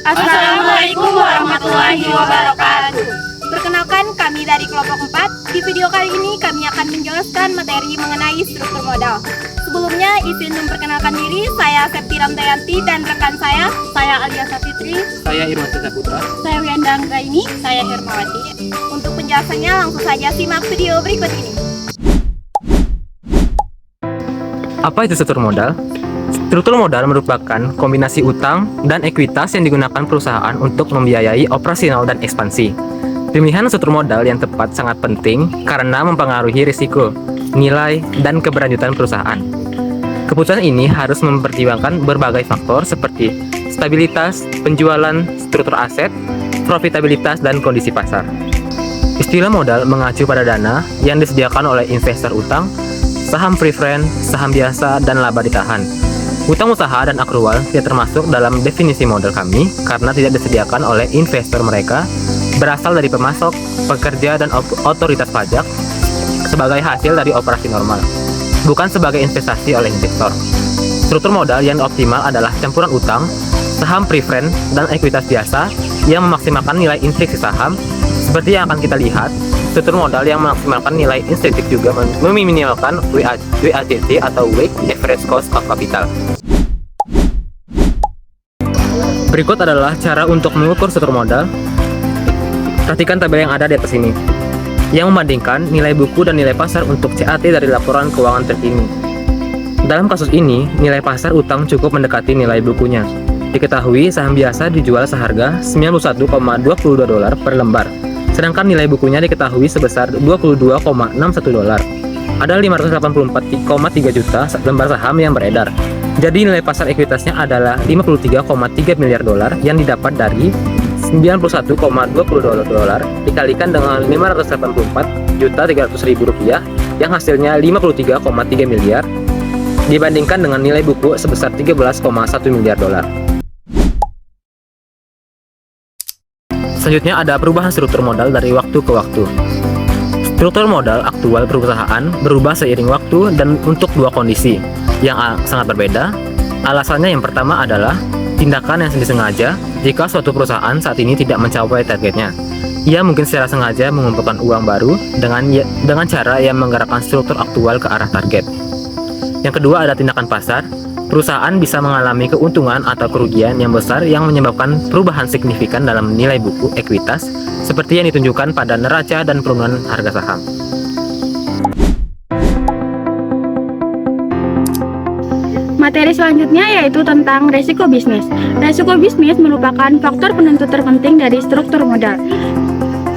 Assalamualaikum warahmatullahi wabarakatuh. Perkenalkan, kami dari kelompok 4. Di video kali ini kami akan menjelaskan materi mengenai struktur modal. Sebelumnya, izin memperkenalkan diri, saya Septi Ramdayanti dan rekan saya Alia Safitri, Saya Irwan Putra. saya Wiyanda Anggraini, saya Hermawati. Untuk penjelasannya langsung saja simak video berikut ini. Apa itu struktur modal? Struktur modal merupakan kombinasi utang dan ekuitas yang digunakan perusahaan untuk membiayai operasional dan ekspansi. Pemilihan struktur modal yang tepat sangat penting karena mempengaruhi risiko, nilai, dan keberlanjutan perusahaan. Keputusan ini harus mempertimbangkan berbagai faktor seperti stabilitas, penjualan, struktur aset, profitabilitas, dan kondisi pasar. Istilah modal mengacu pada dana yang disediakan oleh investor utang, saham preferred, saham biasa, dan laba ditahan. Utang usaha dan akrual tidak termasuk dalam definisi modal kami karena tidak disediakan oleh investor mereka, berasal dari pemasok, pekerja, dan otoritas pajak sebagai hasil dari operasi normal, bukan sebagai investasi oleh investor. Struktur modal yang optimal adalah campuran utang, saham preferred, dan ekuitas biasa yang memaksimalkan nilai intrinsik saham. Seperti yang akan kita lihat, struktur modal yang memaksimalkan nilai intrinsik juga meminimalkan WACC atau Weighted Average Cost of Capital. Berikut adalah cara untuk mengukur struktur modal. Perhatikan tabel yang ada di atas ini, yang membandingkan nilai buku dan nilai pasar untuk CAT dari laporan keuangan terkini. Dalam kasus ini, nilai pasar utang cukup mendekati nilai bukunya. Diketahui saham biasa dijual seharga $91,22 per lembar, sedangkan nilai bukunya diketahui sebesar $22,61. Ada 584,3 juta lembar saham yang beredar. Jadi nilai pasar ekuitasnya adalah $53,3 miliar yang didapat dari $91,20 dikalikan dengan $584.300.000 yang hasilnya $53,3 miliar dibandingkan dengan nilai buku sebesar $13,1 miliar. Selanjutnya ada perubahan struktur modal dari waktu ke waktu. Struktur modal aktual perusahaan berubah seiring waktu dan untuk dua kondisi yang sangat berbeda. Alasannya yang pertama adalah tindakan yang disengaja. Jika suatu perusahaan saat ini tidak mencapai targetnya, ia mungkin secara sengaja mengumpulkan uang baru dengan cara yang menggerakkan struktur aktual ke arah target. Yang kedua ada tindakan pasar. Perusahaan bisa mengalami keuntungan atau kerugian yang besar yang menyebabkan perubahan signifikan dalam nilai buku ekuitas seperti yang ditunjukkan pada neraca dan penurunan harga saham. Materi selanjutnya yaitu tentang resiko bisnis. Resiko bisnis merupakan faktor penentu terpenting dari struktur modal.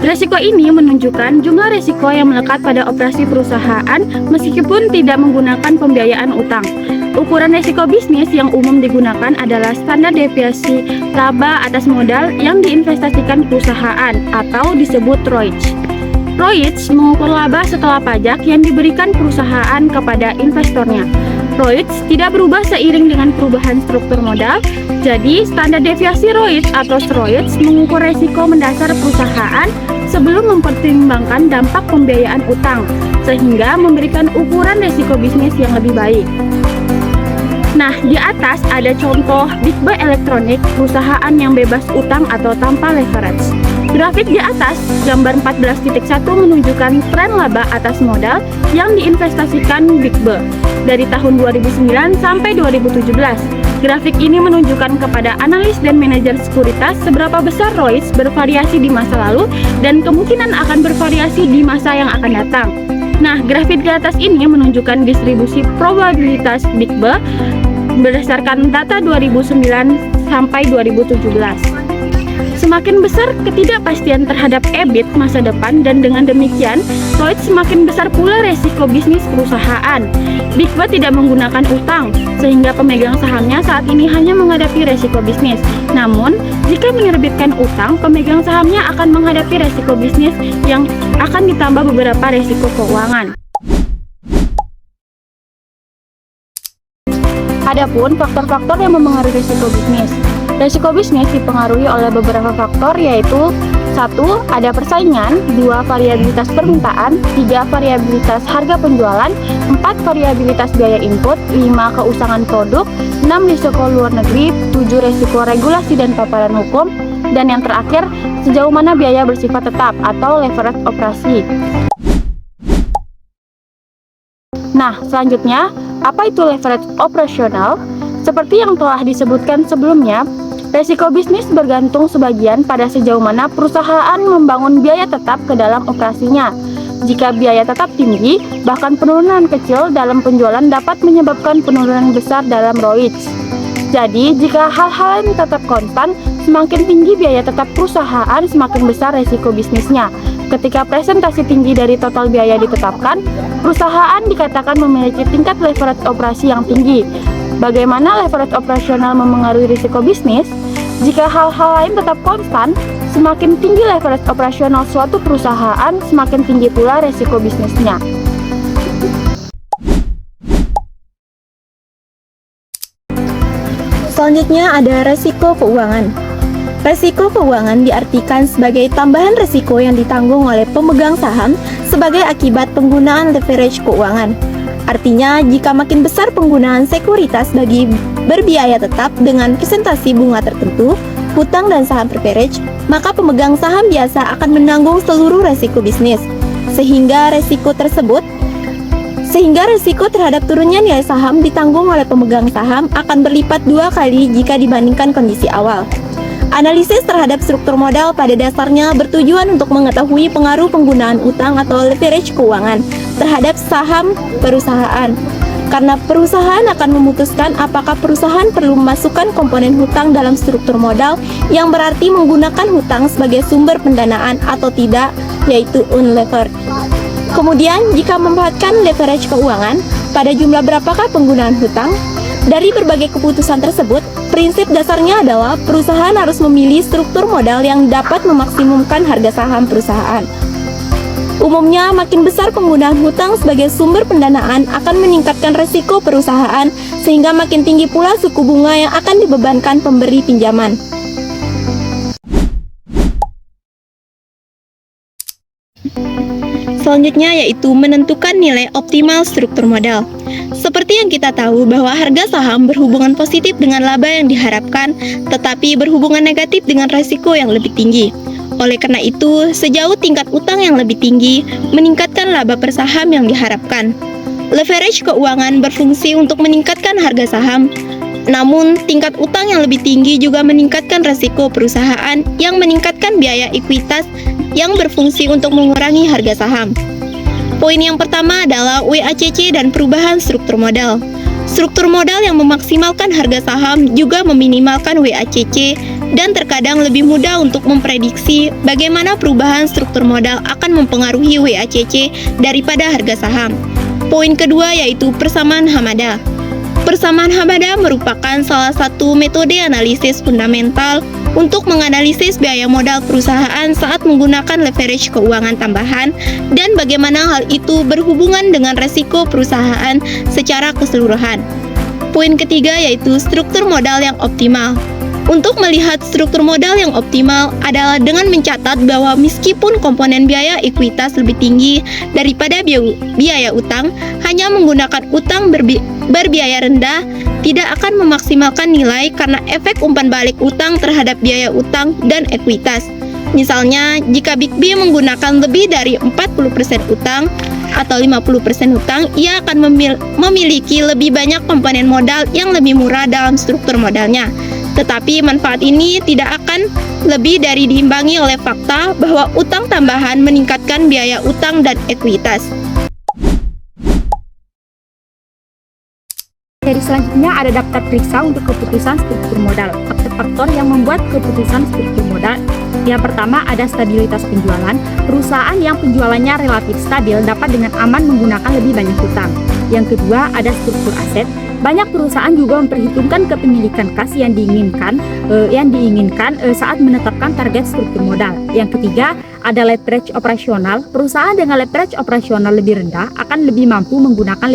Resiko ini menunjukkan jumlah resiko yang melekat pada operasi perusahaan meskipun tidak menggunakan pembiayaan utang. Ukuran resiko bisnis yang umum digunakan adalah standar deviasi laba atas modal yang diinvestasikan perusahaan atau disebut ROIC. ROIC mengukur laba setelah pajak yang diberikan perusahaan kepada investornya. ROIC tidak berubah seiring dengan perubahan struktur modal, jadi standar deviasi ROIC atau SROIC mengukur resiko mendasar perusahaan sebelum mempertimbangkan dampak pembiayaan utang, sehingga memberikan ukuran resiko bisnis yang lebih baik. Nah, di atas ada contoh BigBe Elektronik, perusahaan yang bebas utang atau tanpa leverage. Grafik di atas, gambar 14.1 menunjukkan tren laba atas modal yang diinvestasikan BigBe dari tahun 2009 sampai 2017. Grafik ini menunjukkan kepada analis dan manajer sekuritas seberapa besar ROIC bervariasi di masa lalu dan kemungkinan akan bervariasi di masa yang akan datang. Nah, grafik di atas ini menunjukkan distribusi probabilitas BigBe berdasarkan data 2009 sampai 2017. Semakin besar ketidakpastian terhadap EBIT masa depan dan dengan demikian, ROIC semakin besar pula resiko bisnis perusahaan. BigBe tidak menggunakan utang, sehingga pemegang sahamnya saat ini hanya menghadapi resiko bisnis. Namun, jika menerbitkan utang, pemegang sahamnya akan menghadapi resiko bisnis yang akan ditambah beberapa resiko keuangan. Adapun faktor-faktor yang mempengaruhi risiko bisnis. Risiko bisnis dipengaruhi oleh beberapa faktor yaitu 1. Ada persaingan, 2. Variabilitas permintaan, 3. Variabilitas harga penjualan, 4. Variabilitas biaya input, 5. Keusangan produk, 6. Risiko luar negeri, 7. Risiko regulasi dan paparan hukum, dan yang terakhir, sejauh mana biaya bersifat tetap atau leverage operasi. Nah, selanjutnya, apa itu leverage operasional? Seperti yang telah disebutkan sebelumnya, resiko bisnis bergantung sebagian pada sejauh mana perusahaan membangun biaya tetap ke dalam operasinya. Jika biaya tetap tinggi, bahkan penurunan kecil dalam penjualan dapat menyebabkan penurunan besar dalam ROI. Jadi, jika hal-hal yang tetap konstan, semakin tinggi biaya tetap perusahaan, semakin besar resiko bisnisnya. Ketika presentasi tinggi dari total biaya ditetapkan, perusahaan dikatakan memiliki tingkat leverage operasi yang tinggi. Bagaimana leverage operasional memengaruhi risiko bisnis? Jika hal-hal lain tetap konstan, semakin tinggi leverage operasional suatu perusahaan, semakin tinggi pula risiko bisnisnya. Selanjutnya ada resiko keuangan. Resiko keuangan diartikan sebagai tambahan resiko yang ditanggung oleh pemegang saham sebagai akibat penggunaan leverage keuangan. Artinya, jika makin besar penggunaan sekuritas bagi berbiaya tetap dengan presentasi bunga tertentu, hutang dan saham leverage, maka pemegang saham biasa akan menanggung seluruh resiko bisnis. Sehingga resiko terhadap turunnya nilai saham ditanggung oleh pemegang saham akan berlipat 2 kali jika dibandingkan kondisi awal. Analisis terhadap struktur modal pada dasarnya bertujuan untuk mengetahui pengaruh penggunaan utang atau leverage keuangan terhadap saham perusahaan. Karena perusahaan akan memutuskan apakah perusahaan perlu memasukkan komponen hutang dalam struktur modal, yang berarti menggunakan hutang sebagai sumber pendanaan atau tidak, yaitu unlevered. Kemudian, jika memanfaatkan leverage keuangan, pada jumlah berapakah penggunaan hutang? Dari berbagai keputusan tersebut, prinsip dasarnya adalah perusahaan harus memilih struktur modal yang dapat memaksimumkan harga saham perusahaan. Umumnya, makin besar penggunaan hutang sebagai sumber pendanaan akan meningkatkan resiko perusahaan, sehingga makin tinggi pula suku bunga yang akan dibebankan pemberi pinjaman. Selanjutnya yaitu menentukan nilai optimal struktur modal. Seperti yang kita tahu bahwa harga saham berhubungan positif dengan laba yang diharapkan, tetapi berhubungan negatif dengan resiko yang lebih tinggi. Oleh karena itu, sejauh tingkat utang yang lebih tinggi meningkatkan laba per saham yang diharapkan. Leverage keuangan berfungsi untuk meningkatkan harga saham, namun tingkat utang yang lebih tinggi juga meningkatkan resiko perusahaan yang meningkatkan biaya ekuitas yang berfungsi untuk mengurangi harga saham. Poin yang pertama adalah WACC dan perubahan struktur modal. Struktur modal yang memaksimalkan harga saham juga meminimalkan WACC dan terkadang lebih mudah untuk memprediksi bagaimana perubahan struktur modal akan mempengaruhi WACC daripada harga saham. Poin kedua yaitu persamaan Hamada. Persamaan Hamada merupakan salah satu metode analisis fundamental untuk menganalisis biaya modal perusahaan saat menggunakan leverage keuangan tambahan dan bagaimana hal itu berhubungan dengan resiko perusahaan secara keseluruhan. Poin ketiga yaitu struktur modal yang optimal. Untuk melihat struktur modal yang optimal adalah dengan mencatat bahwa meskipun komponen biaya ekuitas lebih tinggi daripada biaya utang, hanya menggunakan utang berbiaya rendah tidak akan memaksimalkan nilai karena efek umpan balik utang terhadap biaya utang dan ekuitas. Misalnya, jika Big B menggunakan lebih dari 40% utang atau 50% hutang, ia akan memiliki lebih banyak komponen modal yang lebih murah dalam struktur modalnya. Tetapi manfaat ini tidak akan lebih dari diimbangi oleh fakta bahwa utang tambahan meningkatkan biaya utang dan ekuitas. Dari selanjutnya ada daftar periksa untuk keputusan struktur modal. Faktor-faktor yang membuat keputusan struktur modal. Yang pertama ada stabilitas penjualan. Perusahaan yang penjualannya relatif stabil dapat dengan aman menggunakan lebih banyak hutang. Yang kedua ada struktur aset. Banyak perusahaan juga memperhitungkan kepemilikan kas yang diinginkan saat menetapkan target struktur modal. Yang ketiga ada leverage operasional. Perusahaan dengan leverage operasional lebih rendah akan lebih mampu menggunakan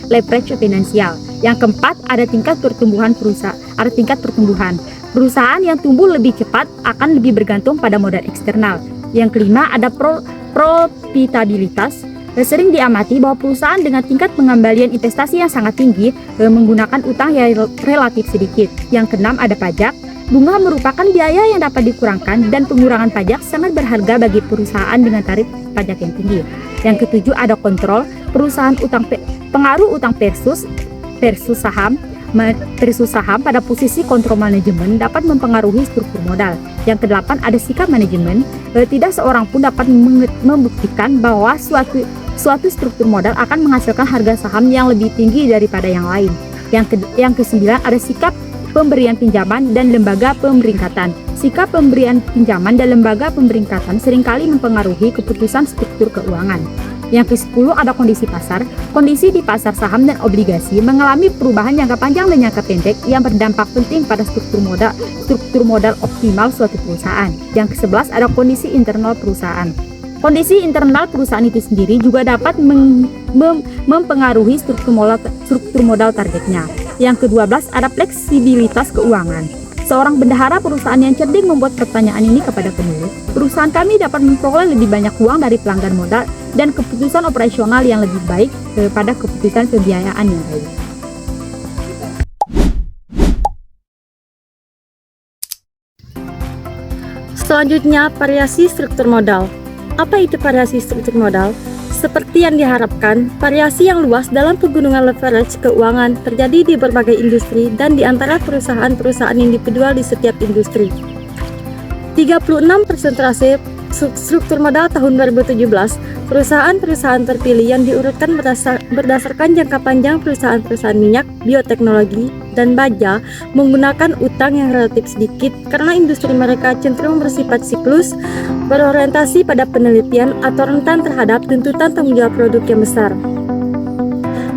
leverage finansial. Yang keempat, ada tingkat pertumbuhan perusahaan. Perusahaan yang tumbuh lebih cepat akan lebih bergantung pada modal eksternal. Yang kelima, ada profitabilitas. Sering diamati bahwa perusahaan dengan tingkat pengembalian investasi yang sangat tinggi menggunakan utang yang relatif sedikit. Yang keenam, ada pajak. Bunga merupakan biaya yang dapat dikurangkan dan pengurangan pajak sangat berharga bagi perusahaan dengan tarif pajak yang tinggi. Yang ketujuh, ada kontrol. Pengaruh utang versus saham pada posisi kontrol manajemen dapat mempengaruhi struktur modal. Yang kedelapan, ada sikap manajemen. Tidak seorang pun dapat membuktikan bahwa suatu struktur modal akan menghasilkan harga saham yang lebih tinggi daripada yang lain. Yang kesembilan, ada sikap pemberian pinjaman dan lembaga pemeringkatan. Sikap pemberian pinjaman dan lembaga pemeringkatan seringkali mempengaruhi keputusan struktur keuangan. Yang ke-10, ada kondisi pasar. Kondisi di pasar saham dan obligasi mengalami perubahan jangka panjang dan jangka pendek yang berdampak penting pada struktur modal optimal suatu perusahaan. Yang ke-11, ada kondisi internal perusahaan. Kondisi internal perusahaan itu sendiri juga dapat mempengaruhi struktur modal targetnya. Yang ke-12, ada fleksibilitas keuangan. Seorang bendahara perusahaan yang cerdik membuat pertanyaan ini kepada penulis. Perusahaan kami dapat memperoleh lebih banyak uang dari pelanggan modal dan keputusan operasional yang lebih baik daripada keputusan pembiayaan yang baik. Selanjutnya, variasi struktur modal. Apa itu variasi struktur modal? Seperti yang diharapkan, variasi yang luas dalam pegunungan leverage keuangan terjadi di berbagai industri dan di antara perusahaan-perusahaan individual di setiap industri. 36 presentase struktur modal tahun 2017, perusahaan-perusahaan terpilih yang diurutkan berdasarkan jangka panjang perusahaan-perusahaan minyak, bioteknologi, dan baja menggunakan utang yang relatif sedikit karena industri mereka cenderung bersifat siklus, berorientasi pada penelitian atau rentan terhadap tuntutan tanggung jawab produk yang besar.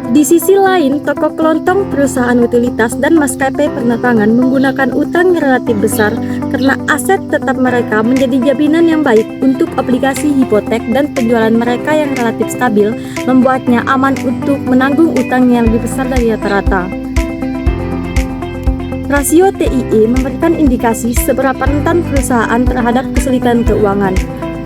Di sisi lain, toko kelontong, perusahaan utilitas, dan maskapai penerbangan menggunakan utang yang relatif besar karena aset tetap mereka menjadi jaminan yang baik untuk obligasi hipotek dan penjualan mereka yang relatif stabil membuatnya aman untuk menanggung utang yang lebih besar dari rata-rata. Rasio TIE memberikan indikasi seberapa rentan perusahaan terhadap kesulitan keuangan.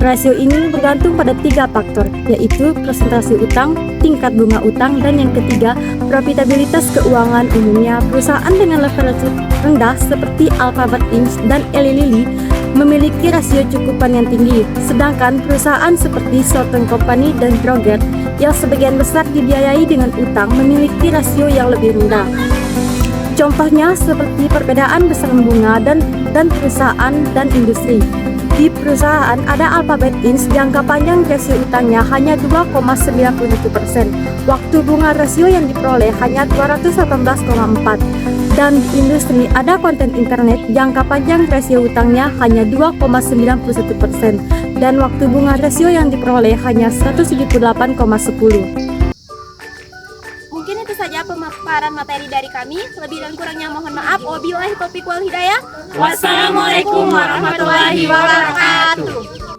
Rasio ini bergantung pada 3 faktor, yaitu presentasi utang, tingkat bunga utang, dan yang ketiga, profitabilitas keuangan. Umumnya, perusahaan dengan leverage rendah seperti Alphabet Inc. dan Eli Lilly memiliki rasio cukupan yang tinggi, sedangkan perusahaan seperti Southern Company dan Kroger yang sebagian besar dibiayai dengan utang memiliki rasio yang lebih rendah. Contohnya seperti perbedaan besaran bunga dan perusahaan dan industri. Di perusahaan ada Alphabet Inc. jangka panjang rasio utangnya hanya 2,91%, waktu bunga rasio yang diperoleh hanya 218,4%. Dan di industri ada konten internet jangka panjang rasio utangnya hanya 2,91%, dan waktu bunga rasio yang diperoleh hanya 178,10%. Mungkin itu saja pemaparan materi dari kami. Lebih dan kurangnya mohon maaf. Wabillahi taufiq wal hidayah. Wassalamualaikum warahmatullahi wabarakatuh.